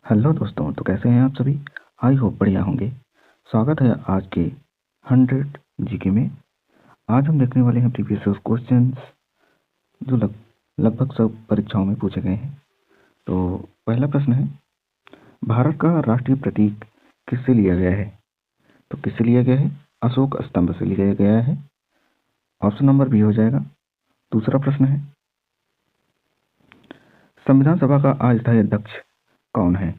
Hello दोस्तों, तो कैसे हैं आप सभी। आई होप बढ़िया होंगे। स्वागत है आज के 100 जीके में। आज हम देखने वाले हैं प्रीवियस क्वेश्चंस जो लगभग सब परीक्षाओं में पूछे गए हैं। तो पहला प्रश्न है, भारत का राष्ट्रीय प्रतीक किससे लिया गया है। तो किससे लिया गया है? अशोक स्तंभ से लिया गया है। ऑप्शन नंबर बी हो जाएगा। दूसरा प्रश्न है, संविधान सभा का अस्थायी अध्यक्ष कौन है।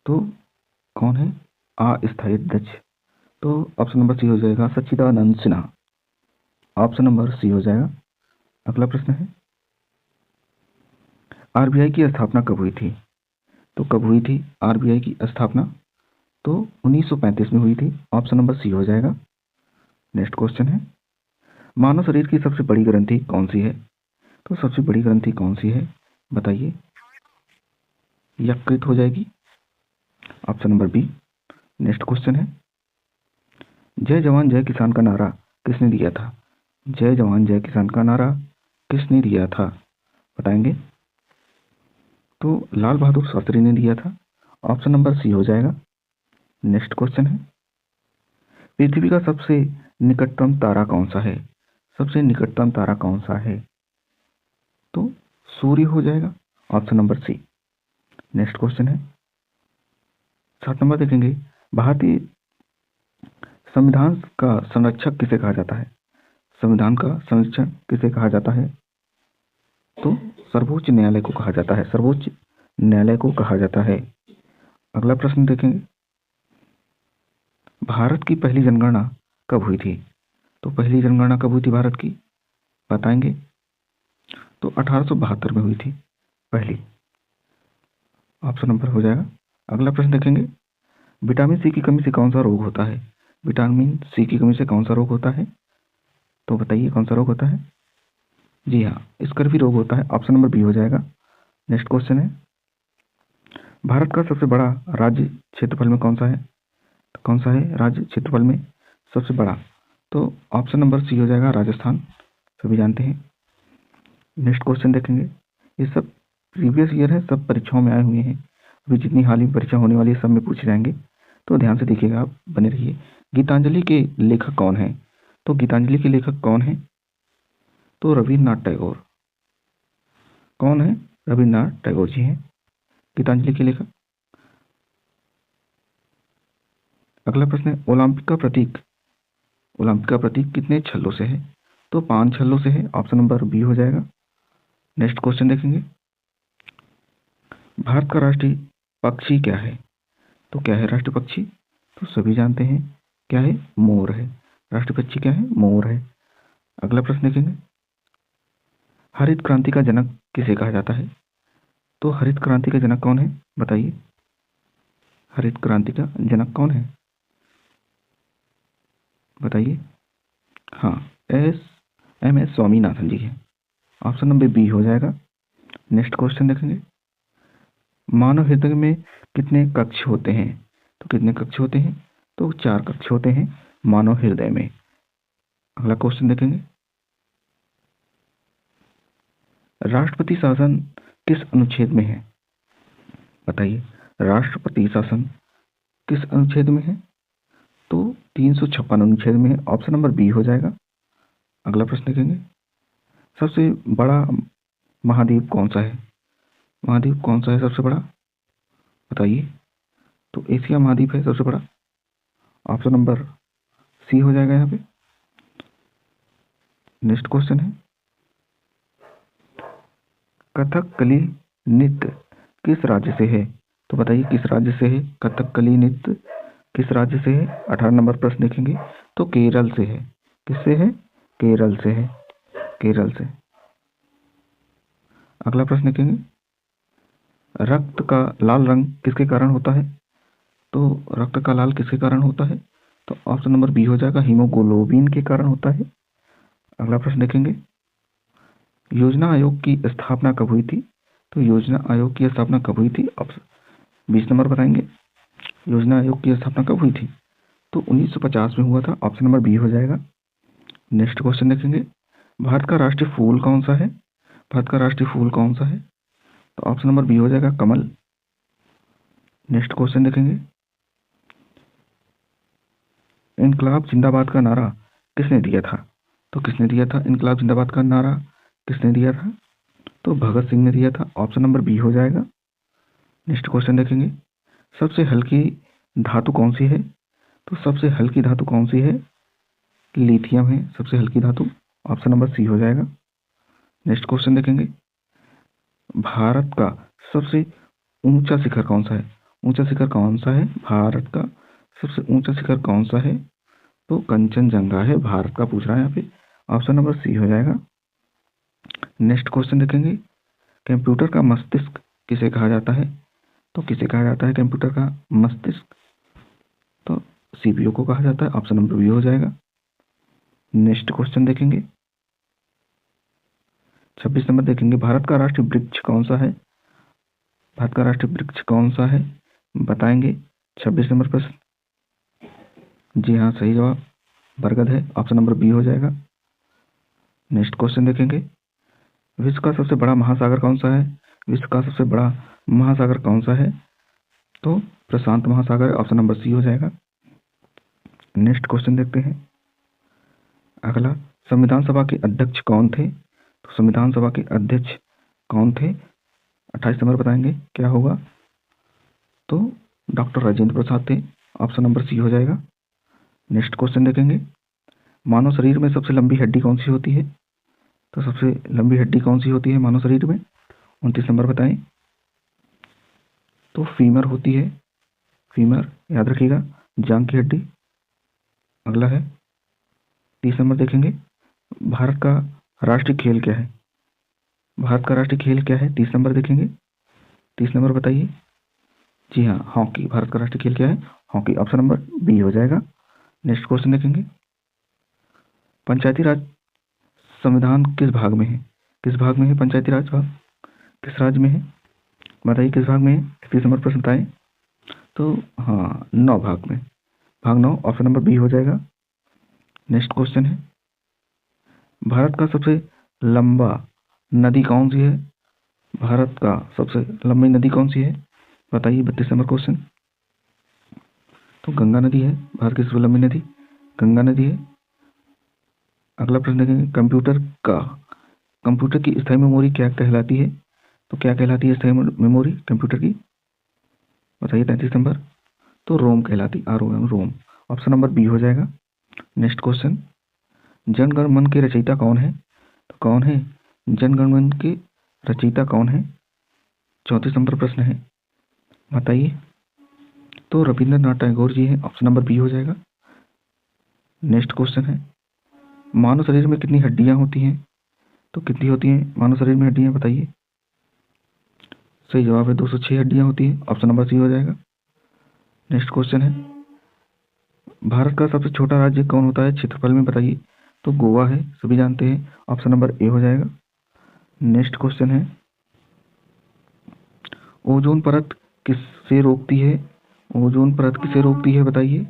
तो कौन है अस्थायी अध्यक्ष? तो ऑप्शन नंबर सी हो जाएगा, सच्चिदानंद सिन्हा। ऑप्शन नंबर सी हो जाएगा। अगला प्रश्न है, आरबीआई की स्थापना कब हुई थी। तो कब हुई थी आरबीआई की स्थापना? तो 1935 में हुई थी। ऑप्शन नंबर सी हो जाएगा। नेक्स्ट क्वेश्चन है, मानव शरीर की सबसे बड़ी ग्रंथि कौन सी है। तो सबसे बड़ी ग्रंथि कौन सी है बताइए। यकृत हो जाएगी। Option number B. Next question है, जय जवान जय किसान का नारा किसने दिया था। जय जवान जय किसान का नारा किसने दिया था बताएंगे। तो लाल बहादुर शास्त्री ने दिया था। ऑप्शन नंबर सी हो जाएगा। नेक्स्ट क्वेश्चन है, पृथ्वी का सबसे निकटतम तारा कौन सा है। सबसे निकटतम तारा कौन सा है? तो सूर्य हो जाएगा। Option number C. Next question है, 7 नंबर देखेंगे, भारतीय संविधान का संरक्षक किसे कहा जाता है। संविधान का संरक्षक किसे कहा जाता है? तो सर्वोच्च न्यायालय को कहा जाता है। सर्वोच्च न्यायालय को कहा जाता है। अगला प्रश्न देखेंगे, भारत की पहली जनगणना कब हुई थी। तो पहली जनगणना कब हुई थी भारत की बताएंगे। तो 1872 में हुई थी पहली। ऑप्शन नंबर हो जाएगा। अगला प्रश्न देखेंगे, विटामिन सी की कमी से कौन सा रोग होता है। विटामिन सी की कमी से कौन सा रोग होता है? तो बताइए कौन सा रोग होता है। जी हाँ, स्कर्वी रोग होता है। ऑप्शन नंबर बी हो जाएगा। नेक्स्ट क्वेश्चन है, भारत का सबसे बड़ा राज्य क्षेत्रफल में कौन सा है। तो कौन सा है राज्य क्षेत्रफल में सबसे बड़ा? तो ऑप्शन नंबर सी हो जाएगा, राजस्थान। सभी जानते हैं। नेक्स्ट क्वेश्चन देखेंगे, ये सब प्रीवियस ईयर है, सब परीक्षाओं में आए हुए हैं। अभी जितनी हाल ही परीक्षा होने वाली है सब में पूछे जाएंगे, तो ध्यान से देखिएगा, आप बने रहिए। गीतांजलि के लेखक कौन है। तो गीतांजलि के लेखक कौन है? तो रविन्द्रनाथ टैगोर। कौन है? रविन्द्रनाथ टैगोर जी हैं गीतांजलि के लेखक। अगला प्रश्न है, ओलंपिक का प्रतीक कितने छल्लों से है। तो 5 छल्लों से है। ऑप्शन नंबर बी हो जाएगा। नेक्स्ट क्वेश्चन देखेंगे, भारत का राष्ट्रीय पक्षी क्या है। तो क्या है राष्ट्रीय पक्षी? तो सभी जानते हैं क्या है, मोर है। राष्ट्रीय पक्षी क्या है? मोर है। अगला प्रश्न देखेंगे, हरित क्रांति का जनक किसे कहा जाता है। तो हरित क्रांति का जनक कौन है बताइए। हरित क्रांति का जनक कौन है बताइए। हाँ, एम एस स्वामीनाथन जी है। ऑप्शन नंबर बी हो जाएगा। नेक्स्ट क्वेश्चन देखेंगे, मानव हृदय में कितने कक्ष होते हैं। तो कितने कक्ष होते हैं? तो 4 कक्ष होते हैं मानव हृदय में। अगला क्वेश्चन देखेंगे, राष्ट्रपति शासन किस अनुच्छेद में है बताइए। राष्ट्रपति शासन किस अनुच्छेद में है? तो 356 अनुच्छेद में है। ऑप्शन नंबर बी हो जाएगा। अगला प्रश्न देखेंगे, सबसे बड़ा महाद्वीप कौन सा है। महाद्वीप कौन सा है सबसे बड़ा बताइए। तो एशिया महाद्वीप है सबसे बड़ा। ऑप्शन नंबर सी हो जाएगा यहाँ पे। नेक्स्ट क्वेश्चन है, कथकली नृत्य किस राज्य से है। तो बताइए किस राज्य से है कथकली नृत्य, किस राज्य से है। 18 नंबर प्रश्न देखेंगे, तो केरल से है। किससे है? केरल से है। केरल से। अगला प्रश्न देखेंगे, रक्त का लाल रंग किसके कारण होता है। तो रक्त का लाल किसके कारण होता है? तो ऑप्शन नंबर बी हो जाएगा, हीमोग्लोबिन के कारण होता है। अगला प्रश्न देखेंगे, योजना आयोग की स्थापना कब हुई थी। तो योजना आयोग की स्थापना कब हुई थी? ऑप्शन 20 नंबर बताएंगे। योजना आयोग की स्थापना कब हुई थी? तो 1950 में हुआ था। ऑप्शन नंबर बी हो जाएगा। नेक्स्ट क्वेश्चन देखेंगे, भारत का राष्ट्रीय फूल कौन सा है। भारत का राष्ट्रीय फूल कौन सा है? तो ऑप्शन नंबर बी हो जाएगा, कमल। नेक्स्ट क्वेश्चन देखेंगे, इनकलाब जिंदाबाद का नारा किसने दिया था? तो किसने दिया था इनकलाब जिंदाबाद का नारा? किसने दिया था? तो भगत सिंह ने दिया था। ऑप्शन नंबर बी हो जाएगा। नेक्स्ट क्वेश्चन देखेंगे, सबसे हल्की धातु कौन सी है? तो सबसे हल्की धातु कौन सी है? लिथियम है सबसे हल्की धातु। ऑप्शन नंबर सी हो जाएगा। नेक्स्ट क्वेश्चन देखेंगे, भारत का सबसे ऊंचा शिखर कौन सा है? ऊंचा शिखर कौन सा है? भारत का सबसे ऊंचा शिखर कौन सा है? तो कंचनजंगा है भारत का, पूछ रहा है यहाँ पे। ऑप्शन नंबर सी हो जाएगा। नेक्स्ट क्वेश्चन देखेंगे, कंप्यूटर का मस्तिष्क किसे कहा जाता है? तो किसे कहा जाता है कंप्यूटर का मस्तिष्क? तो सीपीयू को कहा जाता है। ऑप्शन नंबर बी हो जाएगा। नेक्स्ट क्वेश्चन देखेंगे, 26 नंबर देखेंगे, भारत का राष्ट्रीय वृक्ष कौन सा है? भारत का राष्ट्रीय वृक्ष कौन सा है बताएंगे। 26 नंबर प्रश्न, जी हाँ सही जवाब बरगद है। ऑप्शन नंबर बी हो जाएगा। नेक्स्ट क्वेश्चन देखेंगे, विश्व का सबसे बड़ा महासागर कौन सा है? विश्व का सबसे बड़ा महासागर कौन सा है? तो प्रशांत महासागर है। ऑप्शन नंबर सी हो जाएगा। नेक्स्ट क्वेश्चन देखते हैं अगला, संविधान सभा के अध्यक्ष कौन थे? तो संविधान सभा के अध्यक्ष कौन थे? 28 नंबर बताएंगे क्या होगा। तो डॉक्टर राजेंद्र प्रसाद थे। ऑप्शन नंबर सी हो जाएगा। नेक्स्ट क्वेश्चन देखेंगे, मानव शरीर में सबसे लंबी हड्डी कौन सी होती है? तो सबसे लंबी हड्डी कौन सी होती है मानव शरीर में? 29 नंबर बताएं। तो फीमर होती है, फीमर याद रखिएगा, जांघ की हड्डी। अगला है 30 नंबर देखेंगे, भारत का राष्ट्रीय खेल क्या है? भारत का राष्ट्रीय खेल क्या है? 30 नंबर देखेंगे। 30 नंबर बताइए। जी हाँ हॉकी, भारत का राष्ट्रीय खेल क्या है? हॉकी। ऑप्शन नंबर बी हो जाएगा। नेक्स्ट क्वेश्चन देखेंगे, पंचायती राज संविधान किस भाग में है? किस भाग में है पंचायती राज भाग? किस राज्य में है बताइए, किस भाग में है? 31 नंबर प्रश्न बताएं। तो हाँ 9 भाग में, भाग 9। ऑप्शन नंबर बी हो जाएगा। नेक्स्ट क्वेश्चन है, भारत का सबसे लंबा नदी कौन सी है? भारत का सबसे लंबी नदी कौन सी है बताइए। 32 नंबर क्वेश्चन। तो गंगा नदी है भारत की सबसे लंबी नदी, गंगा नदी है। अगला प्रश्न देखेंगे, कंप्यूटर की स्थायी मेमोरी क्या कहलाती है? तो क्या कहलाती है स्थायी मेमोरी कंप्यूटर की बताइए। 33 नंबर। तो रोम कहलाती, ROM रोम। ऑप्शन नंबर बी हो जाएगा। नेक्स्ट क्वेश्चन, जनगण मन के रचयिता कौन है? तो कौन है जनगण मन के रचयिता कौन है? 34 नंबर प्रश्न है बताइए। तो रविंद्रनाथ टैगोर जी हैं। ऑप्शन नंबर बी हो जाएगा। नेक्स्ट क्वेश्चन है, मानव शरीर में कितनी हड्डियां होती हैं? तो कितनी होती हैं मानव शरीर में हड्डियां बताइए। सही जवाब है 206 हड्डियां होती हैं। ऑप्शन नंबर सी हो जाएगा। नेक्स्ट क्वेश्चन है, भारत का सबसे छोटा राज्य कौन होता है क्षेत्रफल में बताइए। तो गोवा है, सभी जानते हैं। ऑप्शन नंबर ए हो जाएगा। नेक्स्ट क्वेश्चन है, ओजोन परत किससे रोकती है? ओजोन परत किसे रोकती है बताइए।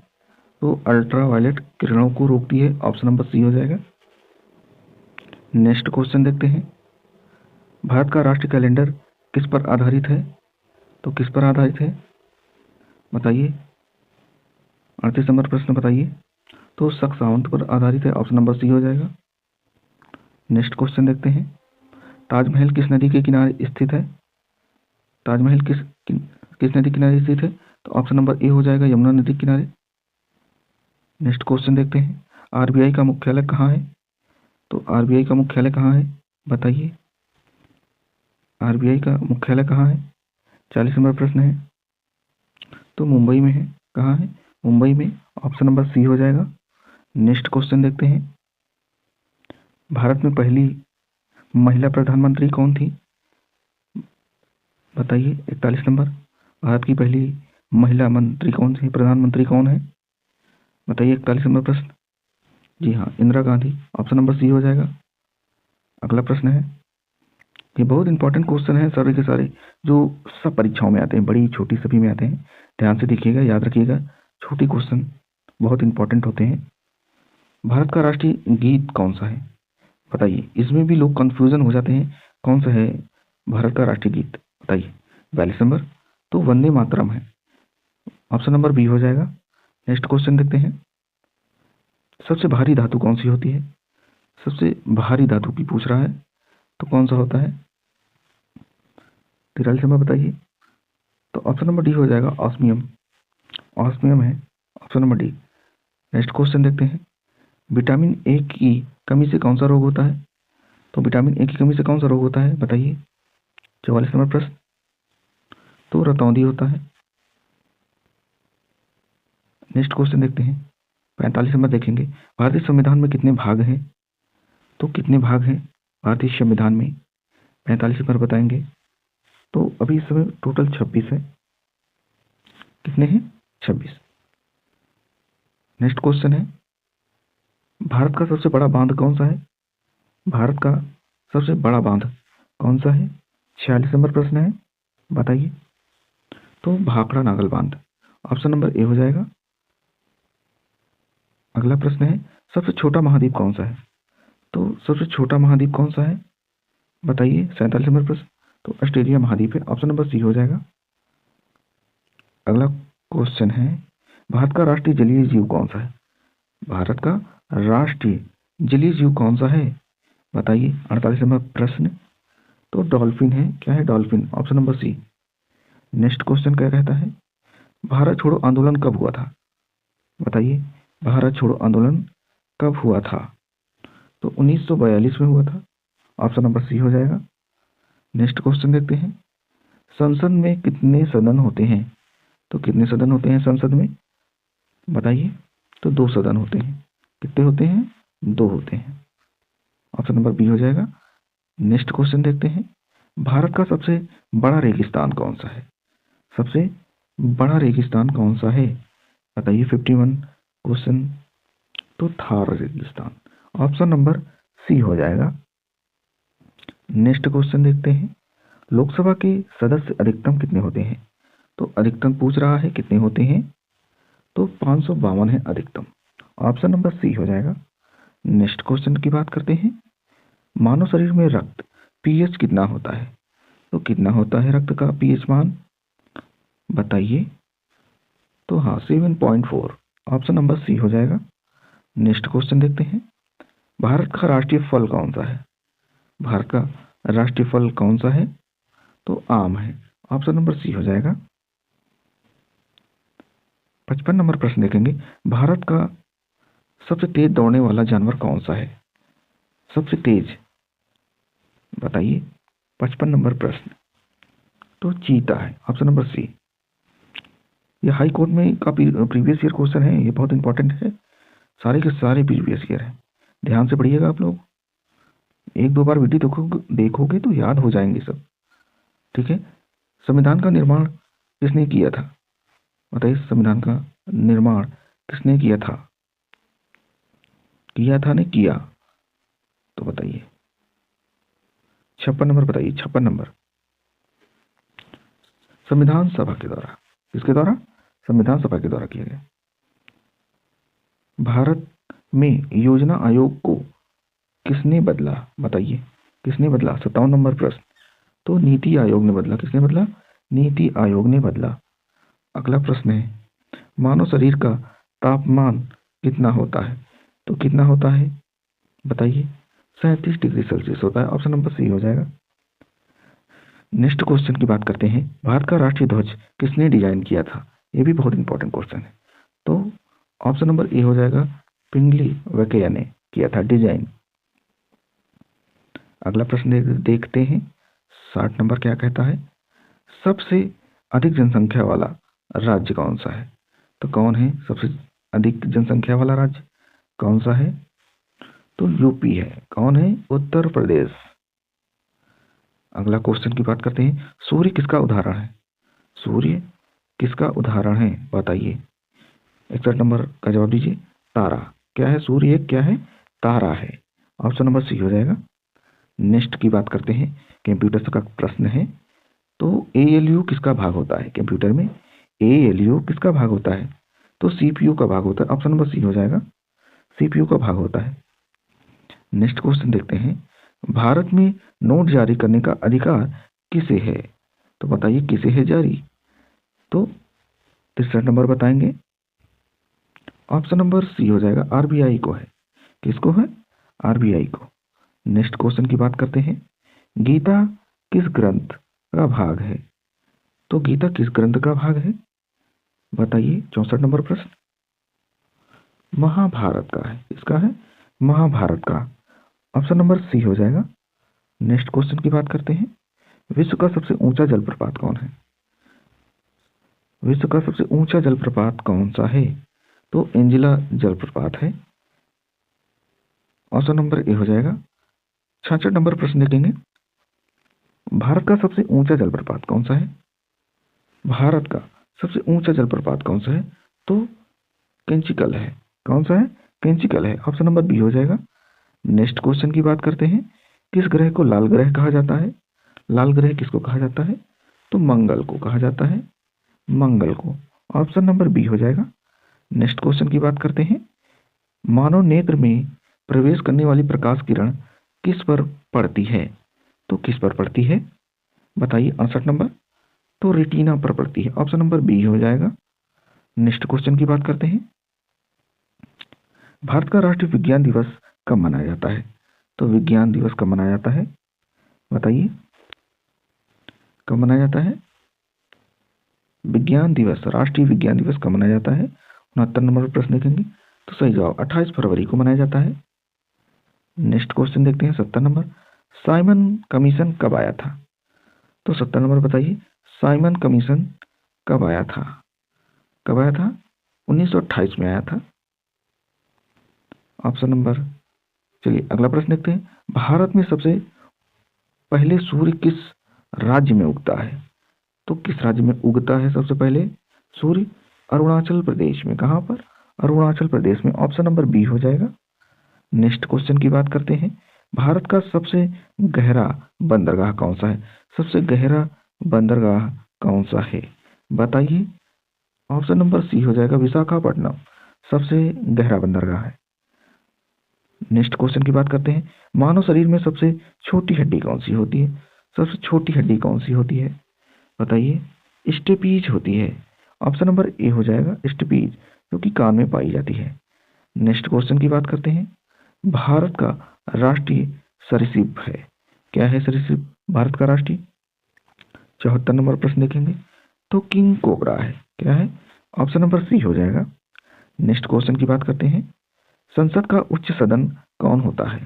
तो अल्ट्रावायलेट किरणों को रोकती है। ऑप्शन नंबर सी हो जाएगा। नेक्स्ट क्वेश्चन देखते हैं, भारत का राष्ट्रीय कैलेंडर किस पर आधारित है? तो किस पर आधारित है बताइए। 38 नंबर प्रश्न बताइए। तो शक सावंत पर आधारित है। ऑप्शन नंबर सी हो जाएगा। नेक्स्ट क्वेश्चन देखते हैं, ताजमहल किस नदी के किनारे स्थित है? ताजमहल किस नदी किनारे स्थित है? तो ऑप्शन नंबर ए हो जाएगा, यमुना नदी किनारे। नेक्स्ट क्वेश्चन देखते हैं, आरबीआई का मुख्यालय कहाँ है? तो आरबीआई का मुख्यालय कहाँ है बताइए। आरबीआई का मुख्यालय कहाँ है? 40 नंबर प्रश्न है। तो मुंबई में है। कहाँ है? मुंबई में। ऑप्शन नंबर सी हो जाएगा। नेक्स्ट क्वेश्चन देखते हैं, भारत में पहली महिला प्रधानमंत्री कौन थी बताइए। 41 नंबर, भारत की पहली महिला मंत्री कौन सी, प्रधानमंत्री कौन है बताइए। 41 नंबर प्रश्न, जी हाँ Indira Gandhi. Option number C हो जाएगा। अगला प्रश्न है, ये बहुत इंपॉर्टेंट क्वेश्चन है सारे के सारे, जो सब परीक्षाओं में आते हैं, बड़ी छोटी सभी में आते हैं। ध्यान से देखिएगा, याद रखिएगा, छोटी क्वेश्चन बहुत इंपॉर्टेंट होते हैं। भारत का राष्ट्रीय गीत कौन सा है बताइए। इसमें भी लोग कंफ्यूजन हो जाते हैं, कौन सा है भारत का राष्ट्रीय गीत बताइए। 42 नंबर, तो वंदे मातरम है। ऑप्शन नंबर बी हो जाएगा। नेक्स्ट क्वेश्चन देखते हैं, सबसे भारी धातु कौन सी होती है? सबसे भारी धातु की पूछ रहा है, तो कौन सा होता है? 43 नंबर बताइए। तो ऑप्शन नंबर डी हो जाएगा, ऑस्मियम। ऑस्मियम है option number D. Next question देखते हैं, विटामिन ए की कमी से कौन सा रोग होता है? तो विटामिन ए की कमी से कौन सा रोग होता है बताइए। 44 नंबर प्रश्न, तो रतौंधी होता है। नेक्स्ट क्वेश्चन देखते हैं, 45 नंबर देखेंगे, भारतीय संविधान में कितने भाग हैं? तो कितने भाग हैं भारतीय संविधान में? 45 नंबर बताएंगे। तो अभी इस समय टोटल 26 है। कितने हैं? 26। नेक्स्ट क्वेश्चन है, भारत का सबसे बड़ा बांध कौन सा है? भारत का सबसे बड़ा बांध कौन सा है? 46 नंबर प्रश्न है, बताइए। तो भाखड़ा नागल बांध, ऑप्शन नंबर ए हो जाएगा। अगला प्रश्न है, सबसे छोटा महाद्वीप कौन सा है? तो सबसे छोटा महाद्वीप कौन सा है बताइए। 47 नंबर प्रश्न, तो ऑस्ट्रेलिया महाद्वीप है, ऑप्शन नंबर सी हो जाएगा। अगला क्वेश्चन है, भारत का राष्ट्रीय जलीय जीव कौन सा है? भारत का राष्ट्रीय जलीय जीव कौन सा है बताइए। 48 नंबर प्रश्न, तो डॉल्फिन है। क्या है? Dolphin, option number C. Next question क्या कहता है, भारत छोड़ो आंदोलन कब हुआ था बताइए। भारत छोड़ो आंदोलन कब हुआ था? तो 1942 में हुआ था, ऑप्शन नंबर सी हो जाएगा। नेक्स्ट क्वेश्चन देखते हैं, संसद में कितने सदन होते हैं? तो कितने सदन होते हैं संसद में बताइए। तो 2 सदन होते हैं। कितने होते हैं? 2 होते हैं, ऑप्शन नंबर बी हो जाएगा। नेक्स्ट क्वेश्चन देखते हैं, भारत का सबसे बड़ा रेगिस्तान कौन सा है? सबसे बड़ा रेगिस्तान कौन सा है बताइए। 51 क्वेश्चन, तो थार रेगिस्तान, ऑप्शन नंबर सी हो जाएगा। नेक्स्ट क्वेश्चन देखते हैं, लोकसभा के सदस्य अधिकतम कितने होते हैं? तो अधिकतम पूछ रहा है कितने होते हैं, तो 552 है अधिकतम, ऑप्शन नंबर सी हो जाएगा। नेक्स्ट क्वेश्चन की बात करते हैं, मानव शरीर में रक्त पीएच कितना होता है? तो कितना होता है रक्त का पीएच मान बताइए। तो हाँ, 7.4, ऑप्शन नंबर सी हो जाएगा। नेक्स्ट क्वेश्चन देखते हैं, भारत का राष्ट्रीय फल कौन सा है? भारत का राष्ट्रीय फल कौन सा है? तो आम है, ऑप्शन नंबर सी हो जाएगा। 55 नंबर प्रश्न देखेंगे, भारत का सबसे तेज दौड़ने वाला जानवर कौन सा है? सबसे तेज बताइए। 55 नंबर प्रश्न, तो चीता है, ऑप्शन नंबर सी। ये हाई कोर्ट में का प्रीवियस ईयर क्वेश्चन है, ये बहुत इंपॉर्टेंट है, सारे के सारे प्रीवियस ईयर है, ध्यान से पढ़िएगा आप लोग। 1-2 बार वीडियो देखोगे तो याद हो जाएंगे सब, ठीक है। संविधान का निर्माण किसने किया था बताइए। संविधान का निर्माण किसने किया था? किया था ने किया, तो बताइए। 56 नंबर बताइए। 56 नंबर, संविधान सभा के द्वारा। किसके द्वारा? संविधान सभा के द्वारा किया गया। भारत में योजना आयोग को किसने बदला बताइए। किसने बदला? 57 नंबर प्रश्न, तो नीति आयोग ने बदला। किसने बदला? नीति आयोग ने बदला। अगला प्रश्न है, मानव शरीर का तापमान कितना होता है? तो कितना होता है बताइए। 37 डिग्री सेल्सियस होता है, ऑप्शन नंबर सी हो जाएगा। नेक्स्ट क्वेश्चन की बात करते हैं, भारत का राष्ट्रीय ध्वज किसने डिजाइन किया था? ये भी बहुत इंपॉर्टेंट क्वेश्चन है, तो ऑप्शन नंबर ए हो जाएगा, पिंगली वेंकैया ने किया था डिजाइन। अगला प्रश्न देखते हैं, 60 नंबर क्या कहता है, सबसे अधिक जनसंख्या वाला राज्य कौन सा है? तो कौन है सबसे अधिक जनसंख्या वाला राज्य? कौन सा है? तो यूपी है। कौन है? उत्तर प्रदेश। अगला क्वेश्चन की बात करते हैं, सूर्य किसका उदाहरण है? सूर्य किसका उदाहरण है बताइए। 61 नंबर का जवाब दीजिए। तारा। क्या है? सूर्य एक क्या है? तारा है, ऑप्शन नंबर सी हो जाएगा। नेक्स्ट की बात करते हैं, कंप्यूटर का प्रश्न है, तो एएलयू किसका भाग होता है? कंप्यूटर में एएलयू किसका भाग होता है? तो सीपीयू का भाग होता है, ऑप्शन नंबर सी हो जाएगा। सीपीयू का भाग होता है। नेक्स्ट क्वेश्चन देखते हैं, भारत में नोट जारी करने का अधिकार किसे है? तो बताइए किसे है जारी? तो तीसरा नंबर बताएंगे, ऑप्शन नंबर सी हो जाएगा, आरबीआई को है। किसको है? आरबीआई को। नेक्स्ट क्वेश्चन की बात करते हैं, गीता किस ग्रंथ का भाग है? तो गीता किस ग्रंथ का भाग है बताइए। 64 नंबर प्रश्न, महाभारत का है। इसका है महाभारत का। ऑप्शन नंबर सी हो जाएगा। नेक्स्ट क्वेश्चन की बात करते हैं, विश्व का सबसे ऊंचा जलप्रपात कौन है? विश्व का सबसे ऊंचा जलप्रपात कौन सा है? तो एंजिला जलप्रपात है। ऑप्शन नंबर ए हो जाएगा। 66 नंबर प्रश्न देखेंगे, भारत का सबसे ऊंचा जलप्रपात कौन सा है? भारत का सबसे ऊंचा जलप्रपात कौन सा है? तो कैंचिकल है। कौन सा है? कैंचिकल है। ऑप्शन नंबर बी हो जाएगा। नेक्स्ट क्वेश्चन की बात करते हैं, किस ग्रह को लाल ग्रह कहा जाता है? लाल ग्रह किसको कहा जाता है? तो मंगल को कहा जाता है, मंगल को। ऑप्शन नंबर बी हो जाएगा। नेक्स्ट क्वेश्चन की बात करते हैं, मानव नेत्र में प्रवेश करने वाली प्रकाश किरण किस पर पड़ती है? तो किस पर पड़ती है बताइए। 68 नंबर, तो रेटिना पर पड़ती है। ऑप्शन नंबर बी हो जाएगा। नेक्स्ट क्वेश्चन की बात करते हैं, भारत का राष्ट्रीय विज्ञान दिवस कब मनाया जाता है? तो विज्ञान दिवस कब मनाया जाता है बताइए, कब मनाया जाता है? विज्ञान दिवस, राष्ट्रीय विज्ञान दिवस कब मनाया जाता है? 69 नंबर प्रश्न देखेंगे, तो सही जवाब 28 फरवरी को मनाया जाता है। नेक्स्ट क्वेश्चन देखते हैं 70 नंबर, साइमन कमीशन कब आया था? तो 70 नंबर बताइए, साइमन कमीशन कब आया था? कब आया था? 1928 में आया था। ऑप्शन नंबर, चलिए अगला प्रश्न देखते हैं, भारत में सबसे पहले सूर्य किस राज्य में उगता है? तो किस राज्य में उगता है सबसे पहले सूर्य? अरुणाचल प्रदेश में। कहां पर? अरुणाचल प्रदेश में। ऑप्शन नंबर बी हो जाएगा। नेक्स्ट क्वेश्चन की बात करते हैं, भारत का सबसे गहरा बंदरगाह कौन सा है? सबसे गहरा बंदरगाह कौन सा है बताइए। ऑप्शन नंबर सी हो जाएगा, विशाखापट्टनम सबसे गहरा बंदरगाह है। नेक्स्ट क्वेश्चन की बात करते हैं, मानव शरीर में सबसे छोटी हड्डी कौन सी होती है? सबसे छोटी हड्डी कौन सी होती है बताइए। स्टेपीज होती है। ऑप्शन नंबर ए हो जाएगा, स्टेपीज, जो कि कान में पाई जाती है। नेक्स्ट क्वेश्चन की बात करते हैं, भारत का राष्ट्रीय सरीसृप है। क्या है सरीसृप भारत का राष्ट्रीय? 74 नंबर प्रश्न देखेंगे, तो किंग कोबरा है। क्या है? ऑप्शन नंबर सी हो जाएगा। नेक्स्ट क्वेश्चन की बात करते हैं, संसद का उच्च सदन कौन होता है?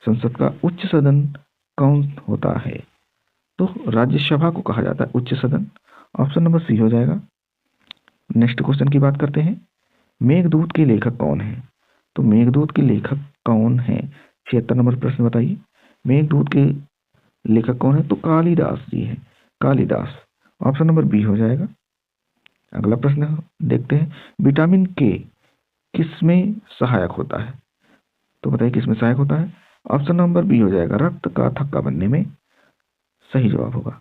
संसद का उच्च सदन कौन होता है? तो राज्यसभा को कहा जाता है उच्च सदन। ऑप्शन नंबर सी हो जाएगा। नेक्स्ट क्वेश्चन की बात करते हैं, मेघदूत के लेखक कौन है? तो मेघदूत के लेखक कौन है? 76 नंबर प्रश्न बताइए, मेघदूत के लेखक कौन है? तो कालिदास जी है, कालिदास। ऑप्शन नंबर बी हो जाएगा। अगला प्रश्न देखते हैं, विटामिन के किसमें सहायक होता है? तो बताइए किसमें सहायक होता है? ऑप्शन नंबर बी हो जाएगा, रक्त का थक्का बनने में। सही जवाब होगा।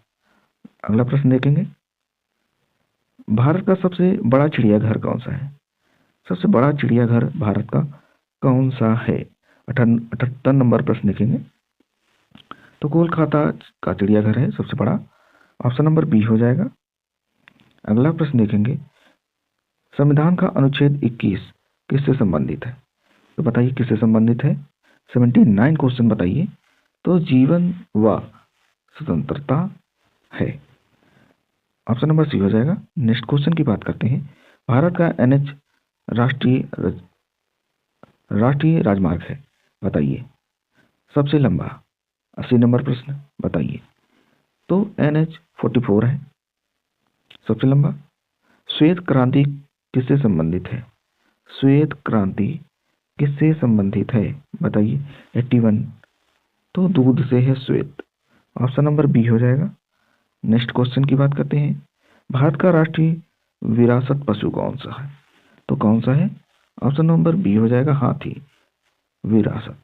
अगला प्रश्न देखेंगे, भारत का सबसे बड़ा चिड़ियाघर कौन सा है? सबसे बड़ा चिड़ियाघर भारत का कौन सा है? 78 नंबर प्रश्न देखेंगे, तो कोलकाता का चिड़ियाघर है सबसे बड़ा। ऑप्शन नंबर बी हो जाएगा। अगला प्रश्न देखेंगे, संविधान का अनुच्छेद 21 किससे संबंधित है? तो बताइए किससे संबंधित है। 79 क्वेश्चन बताइए। तो जीवन व स्वतंत्रता है। ऑप्शन नंबर सी हो जाएगा। नेक्स्ट क्वेश्चन की बात करते हैं, भारत का एनएच राष्ट्रीय राजमार्ग है बताइए, सबसे लंबा। 80 नंबर प्रश्न बताइए। तो NH-44 है सबसे लंबा। श्वेत क्रांति किससे संबंधित है? श्वेत क्रांति किससे संबंधित है बताइए। 81, तो दूध से है श्वेत। ऑप्शन नंबर बी हो जाएगा। नेक्स्ट क्वेश्चन की बात करते हैं, भारत का राष्ट्रीय विरासत पशु कौन सा है? तो कौन सा है? ऑप्शन नंबर बी हो जाएगा, हाथी, विरासत।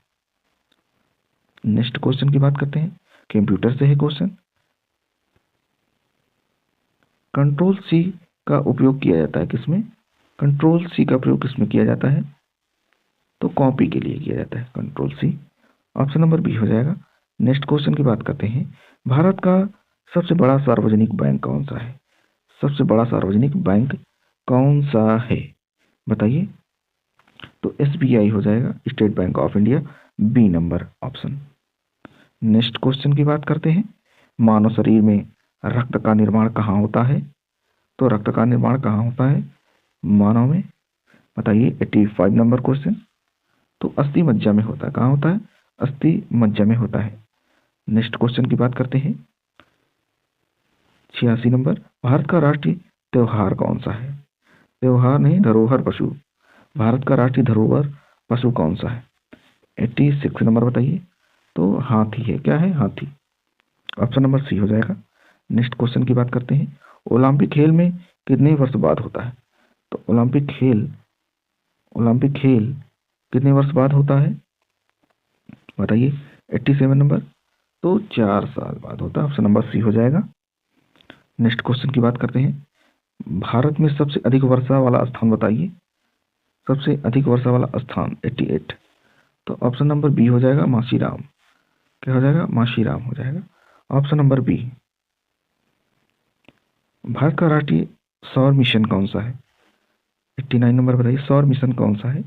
नेक्स्ट क्वेश्चन की बात करते हैं, कंप्यूटर से है क्वेश्चन, कंट्रोल सी का उपयोग किया जाता है किसमें? कंट्रोल सी का प्रयोग किसमें किया जाता है? तो कॉपी के लिए किया जाता है, control C. Option number B हो जाएगा। नेक्स्ट क्वेश्चन की बात करते हैं, भारत का सबसे बड़ा सार्वजनिक बैंक कौन सा है? सबसे बड़ा सार्वजनिक बैंक कौन सा है? बताइए। तो SBI हो जाएगा, state bank of India, B number option. Next question की बात करते हैं। मानव शरीर में रक्त का निर्माण कहाँ होता है? तो रक्त का निर्माण कहाँ होता है मानव में? बताइए। 85 नंबर क्वेश्चन। तो अस्थि मज्जा में होता है। कहाँ होता है? अस्थि मज्जा में होता है। नेक्स्ट क्वेश्चन की बात करते हैं। 86 नंबर। भारत का राष्ट्रीय त्योहार कौन सा है? त्योहार नहीं, धरोहर पशु। भारत का राष्ट्रीय धरोहर पशु कौन सा है? 86 नंबर बताइए। तो हाथी है। क्या है? हाथी। ऑप्शन नंबर सी हो जाएगा। नेक्स्ट क्वेश्चन की बात करते हैं। ओलंपिक खेल में कितने वर्ष बाद होता है? तो ओलंपिक खेल कितने वर्ष बाद होता है? बताइए। 87 नंबर। तो 4 साल बाद होता है। ऑप्शन नंबर सी हो जाएगा। नेक्स्ट क्वेश्चन की बात करते हैं। भारत में सबसे अधिक वर्षा वाला स्थान बताइए। सबसे अधिक वर्षा वाला स्थान 88। तो ऑप्शन नंबर बी हो जाएगा, माशीराम। क्या हो जाएगा? माशीराम हो जाएगा। Option number B. भारत का राष्ट्रीय सौर मिशन कौन सा है? 89 नंबर बताइए। सौर मिशन कौन सा है?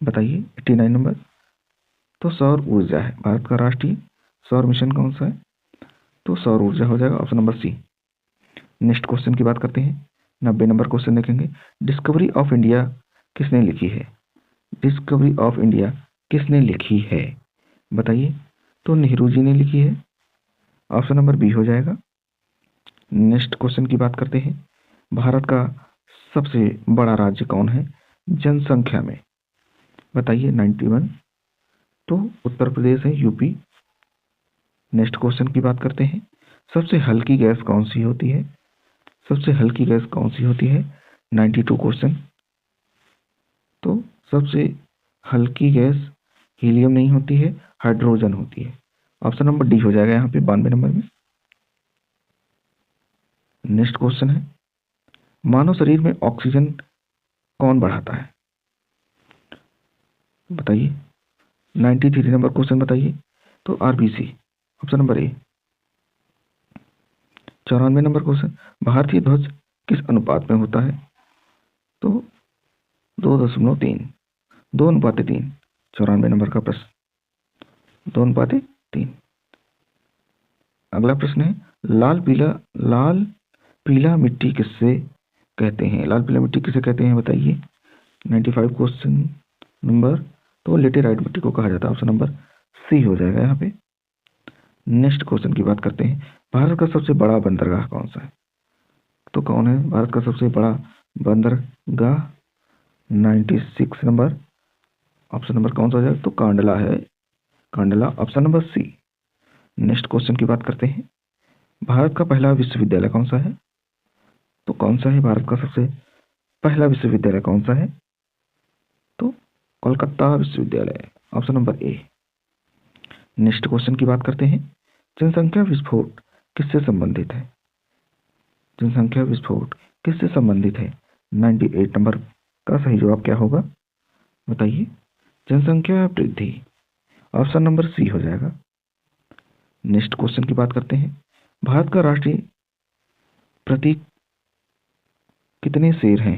बताइए। 89 नंबर। तो सौर ऊर्जा है। भारत का राष्ट्रीय सौर मिशन कौन सा है? तो सौर ऊर्जा हो जाएगा। Option number C. Next question की बात करते हैं। 90 नंबर क्वेश्चन देखेंगे। डिस्कवरी ऑफ इंडिया किसने लिखी है? डिस्कवरी ऑफ इंडिया किसने लिखी है? बताइए। तो नेहरू जी ने लिखी है। ऑप्शन नंबर बी हो जाएगा। नेक्स्ट क्वेश्चन की बात करते हैं। भारत का सबसे बड़ा राज्य कौन है जनसंख्या में? बताइए। 91। तो उत्तर प्रदेश है, यूपी। नेक्स्ट क्वेश्चन की बात करते हैं। सबसे हल्की गैस कौन सी होती है? सबसे हल्की गैस कौन सी होती है? 92 क्वेश्चन। तो सबसे हल्की गैस हीलियम नहीं होती है, हाइड्रोजन होती है। ऑप्शन नंबर डी हो जाएगा यहाँ पे 92 नंबर में। नेक्स्ट क्वेश्चन है। मानव शरीर में ऑक्सीजन कौन बढ़ाता है? बताइए। 93 नंबर क्वेश्चन बताइए। तो RBC. Option number A. 94 number question. भारतीय ध्वज किस अनुपात में होता है? तो 2.3। 2:3। 94 नंबर का प्रश्न 2:3। अगला प्रश्न है। लाल पीला मिट्टी किससे कहते हैं? लाल पीला मिट्टी किसे कहते हैं? बताइए। 95 क्वेश्चन नंबर। तो लेटेराइट मिट्टी को कहा जाता है। ऑप्शन नंबर सी हो जाएगा यहाँ पे। नेक्स्ट क्वेश्चन की बात करते हैं। भारत का सबसे बड़ा बंदरगाह कौन सा है? तो कौन है भारत का सबसे बड़ा बंदरगाह? 96 नंबर। ऑप्शन नंबर कौन सा हो जाएगा? तो कांडला है। Kandla. Option number C. Next question की बात करते हैं। भारत का पहला विश्वविद्यालय कौन सा है? तो कौन सा है भारत का सबसे पहला विश्वविद्यालय? कौन सा है? तो कोलकाता विश्वविद्यालय। Option number A. Next question की बात करते हैं। जनसंख्या विस्फोट किससे संबंधित है? जनसंख्या विस्फोट किससे संबंधित है? 98 नंबर का सही जवाब क्या होगा? बताइए। जनसंख्या वृद्धि। ऑप्शन नंबर सी हो जाएगा। नेक्स्ट क्वेश्चन की बात करते हैं। भारत का राष्ट्रीय प्रतीक कितने शेर हैं?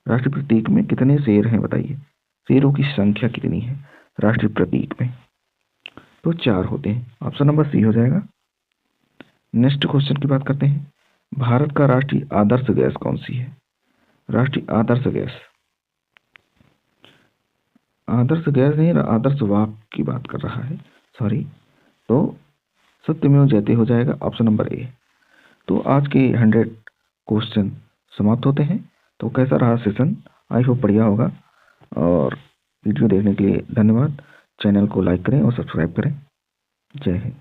राष्ट्रीय प्रतीक में कितने शेर हैं? बताइए। शेरों की संख्या कितनी है राष्ट्रीय प्रतीक में? तो 4 होते हैं। ऑप्शन नंबर सी हो जाएगा। नेक्स्ट क्वेश्चन की बात करते हैं। भारत का राष्ट्रीय आदर्श गैस कौन सी है? राष्ट्रीय आदर्श गैस। आदर्श गैस नहीं, आदर्श वाप की बात कर रहा है, सॉरी। तो सत्यमेव जयते हो जाएगा। Option number A. तो आज के 100 क्वेश्चन समाप्त होते हैं। तो कैसा रहा सेशन? आई होप बढ़िया होगा। और वीडियो देखने के लिए धन्यवाद। चैनल को लाइक करें और सब्सक्राइब करें। जय हिंद।